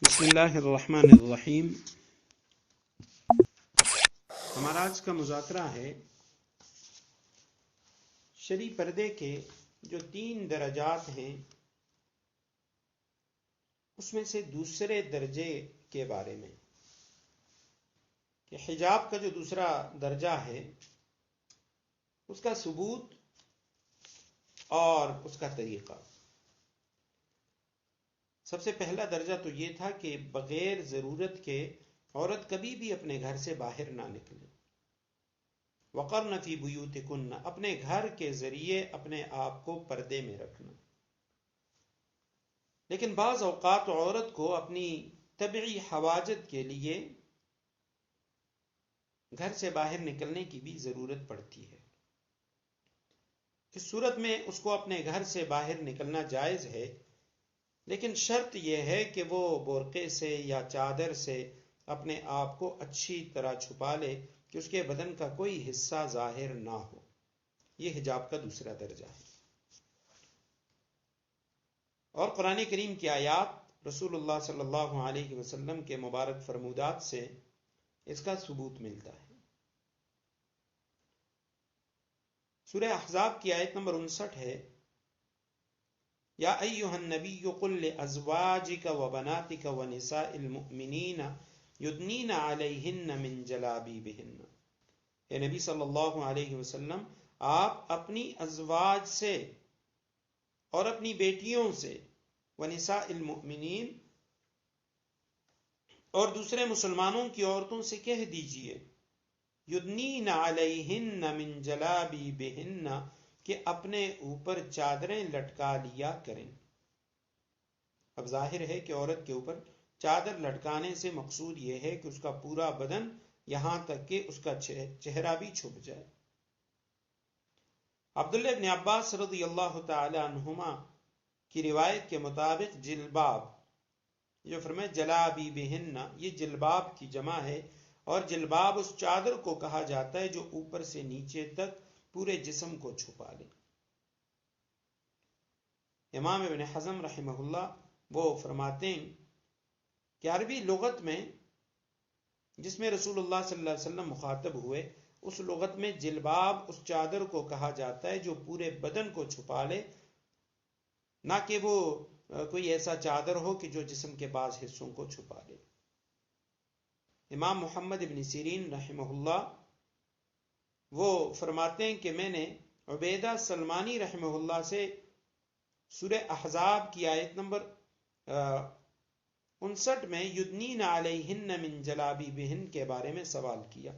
بسم اللہ الرحمن الرحیم۔ ہمارا آج کا مذاکرہ ہے شرعی پردے کے جو 3 درجات ہیں اس میں سے دوسرے درجے کے بارے میں، کہ حجاب کا جو دوسرا درجہ ہے اس کا ثبوت اور اس کا طریقہ۔ سب سے پہلا درجہ تو یہ تھا کہ بغیر ضرورت کے عورت کبھی بھی اپنے گھر سے باہر نہ نکلے۔ وقرن فی بیوتکن، اپنے گھر کے ذریعے اپنے آپ کو پردے میں رکھنا۔ لیکن بعض اوقات عورت کو اپنی طبعی حواجت کے لیے گھر سے باہر نکلنے کی بھی ضرورت پڑتی ہے۔ اس صورت میں اس کو اپنے گھر سے باہر نکلنا جائز ہے، لیکن شرط یہ ہے کہ وہ برقعے سے یا چادر سے اپنے آپ کو اچھی طرح چھپا لے کہ اس کے بدن کا کوئی حصہ ظاہر نہ ہو۔ یہ حجاب کا دوسرا درجہ ہے۔ اور قرآن کریم کی آیات، رسول اللہ صلی اللہ علیہ وسلم کے مبارک فرمودات سے اس کا ثبوت ملتا ہے۔ سورہ احزاب کی آیت نمبر 59 ہے، یا ایھا النبی قل لازواجک وبناتک ونساء المؤمنین یدنین علیہن من جلابیبہن۔ اے نبی صلی اللہ علیہ وسلم، آپ اپنی ازواج سے اور اپنی بیٹیوں سے، ونساء المؤمنین، اور دوسرے مسلمانوں کی عورتوں سے کہہ دیجئے، یدنین علیہن من جلابیبہن، کہ اپنے اوپر چادریں لٹکا لیا کریں۔ اب ظاہر ہے کہ عورت کے اوپر چادر لٹکانے سے مقصود یہ ہے کہ اس کا پورا بدن، یہاں تک کہ اس کا چہرہ بھی چھپ جائے۔ عبداللہ ابن عباس رضی اللہ تعالی عنہما کی روایت کے مطابق جلباب، جو فرمائے جلابیبہن، یہ جلباب کی جمع ہے، اور جلباب اس چادر کو کہا جاتا ہے جو اوپر سے نیچے تک پورے جسم کو چھپا لے۔ امام ابن حزم رحمہ اللہ وہ فرماتے ہیں کہ عربی لغت میں جس میں رسول اللہ صلی اللہ علیہ وسلم مخاطب ہوئے، اس لغت میں جلباب اس چادر کو کہا جاتا ہے جو پورے بدن کو چھپا لے، نہ کہ وہ کوئی ایسا چادر ہو کہ جو جسم کے بعض حصوں کو چھپا لے۔ امام محمد ابن سیرین رحمہ اللہ وہ فرماتے ہیں کہ میں نے عبیدہ سلمانی رحمہ اللہ سے سورہ احزاب کی آیت نمبر 59 میں یدنین علیہن من جلابیبہن کے بارے میں سوال کیا،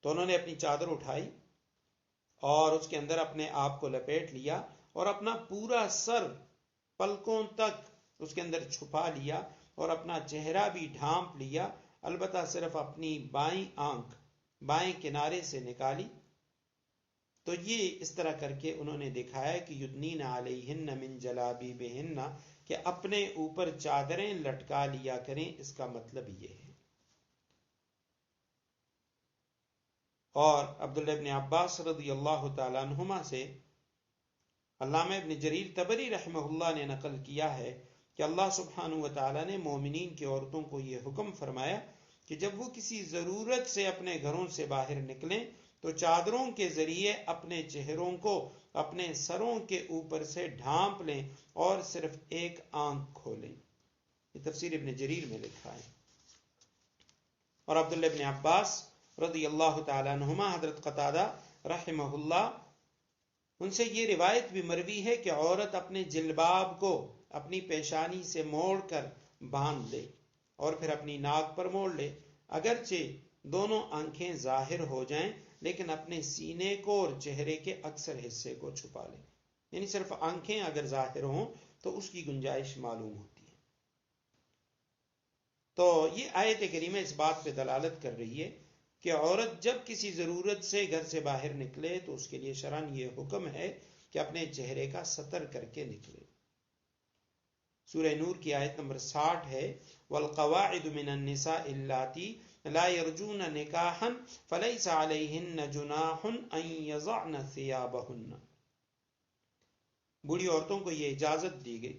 تو انہوں نے اپنی چادر اٹھائی اور اس کے اندر اپنے آپ کو لپیٹ لیا اور اپنا پورا سر پلکوں تک اس کے اندر چھپا لیا اور اپنا چہرہ بھی ڈھانپ لیا، البتہ صرف اپنی بائیں آنکھ بائیں کنارے سے نکالی۔ تو یہ اس طرح کر کے انہوں نے دکھایا کہ یدنین علیہن من جلابیبہن، کہ اپنے اوپر چادریں لٹکا لیا کریں، اس کا مطلب یہ ہے۔ اور عبداللہ ابن عباس رضی اللہ تعالیٰ عنہما سے علامہ ابن جریر طبری رحمہ اللہ نے نقل کیا ہے کہ اللہ سبحانہ وتعالی نے مومنین کی عورتوں کو یہ حکم فرمایا کہ جب وہ کسی ضرورت سے اپنے گھروں سے باہر نکلیں تو چادروں کے ذریعے اپنے چہروں کو اپنے سروں کے اوپر سے ڈھانپ لیں اور صرف ایک آنکھ کھولیں۔ یہ تفسیر ابن جریر میں لکھا ہے۔ اور عبداللہ ابن عباس رضی اللہ تعالیٰ عنہما، حضرت قتادہ رحمہ اللہ، ان سے یہ روایت بھی مروی ہے کہ عورت اپنے جلباب کو اپنی پیشانی سے موڑ کر باندھ لے اور پھر اپنی ناک پر موڑ لے، اگرچہ دونوں آنکھیں ظاہر ہو جائیں، لیکن اپنے سینے کو اور چہرے کے اکثر حصے کو چھپا لے۔ یعنی صرف آنکھیں اگر ظاہر ہوں تو اس کی گنجائش معلوم ہوتی ہے۔ تو یہ آیت کریمہ اس بات پہ دلالت کر رہی ہے کہ عورت جب کسی ضرورت سے گھر سے باہر نکلے تو اس کے لیے شرعاً یہ حکم ہے کہ اپنے چہرے کا ستر کر کے نکلے۔ سورہ نور کی آیت نمبر 60 ہے، والقواعد من النساء اللاتی لا يرجون نکاحا فلیس علیہن جناح ان یضعن ثیابہن۔ بوڑھی عورتوں کو یہ اجازت دی گئی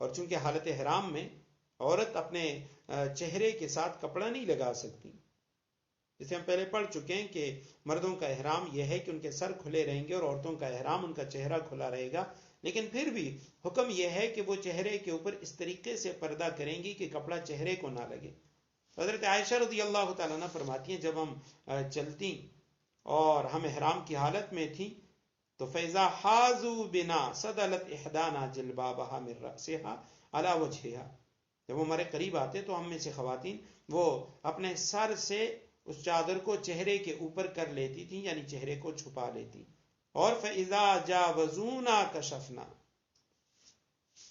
اور چونکہ حالت حرام میں عورت اپنے چہرے کے ساتھ کپڑا نہیں لگا سکتی، جسے ہم پہلے پڑھ چکے ہیں کہ مردوں کا احرام یہ ہے کہ ان کے سر کھلے رہیں گے اور عورتوں کا احرام ان کا چہرہ کھلا رہے گا، لیکن پھر بھی حکم یہ ہے کہ وہ چہرے کے اوپر اس طریقے سے پردہ کریں گی کہ کپڑا چہرے کو نہ لگے۔ حضرت عائشہ رضی اللہ تعالیٰ عنہ فرماتی ہیں جب ہم چلتی اور ہم احرام کی حالت میں تھیں تو فیضا حاضو بنا سدلت احدانا جلبابہا من رأسہا علی وجہہا، جب وہ ہمارے قریب آتے تو ہم میں سے خواتین وہ اپنے سر سے اس چادر کو چہرے کے اوپر کر لیتی تھی، یعنی چہرے کو چھپا لیتی، اور فَإِذَا جَاوَزُونَا كَشَفْنَا،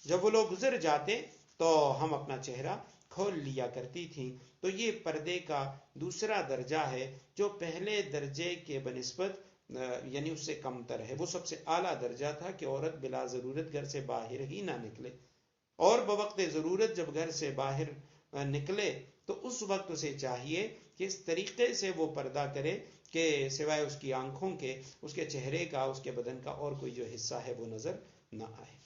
جب وہ لوگ گزر جاتے تو ہم اپنا چہرہ کھول لیا کرتی تھیں۔ تو یہ پردے کا دوسرا درجہ ہے جو پہلے درجے کے بنسبت یعنی اس سے کم تر ہے، وہ سب سے اعلیٰ درجہ تھا کہ عورت بلا ضرورت گھر سے باہر ہی نہ نکلے، اور بوقت ضرورت جب گھر سے باہر نکلے تو اس وقت اسے چاہیے کہ اس طریقے سے وہ پردہ کرے کہ سوائے اس کی آنکھوں کے، اس کے چہرے کا، اس کے بدن کا اور کوئی جو حصہ ہے وہ نظر نہ آئے۔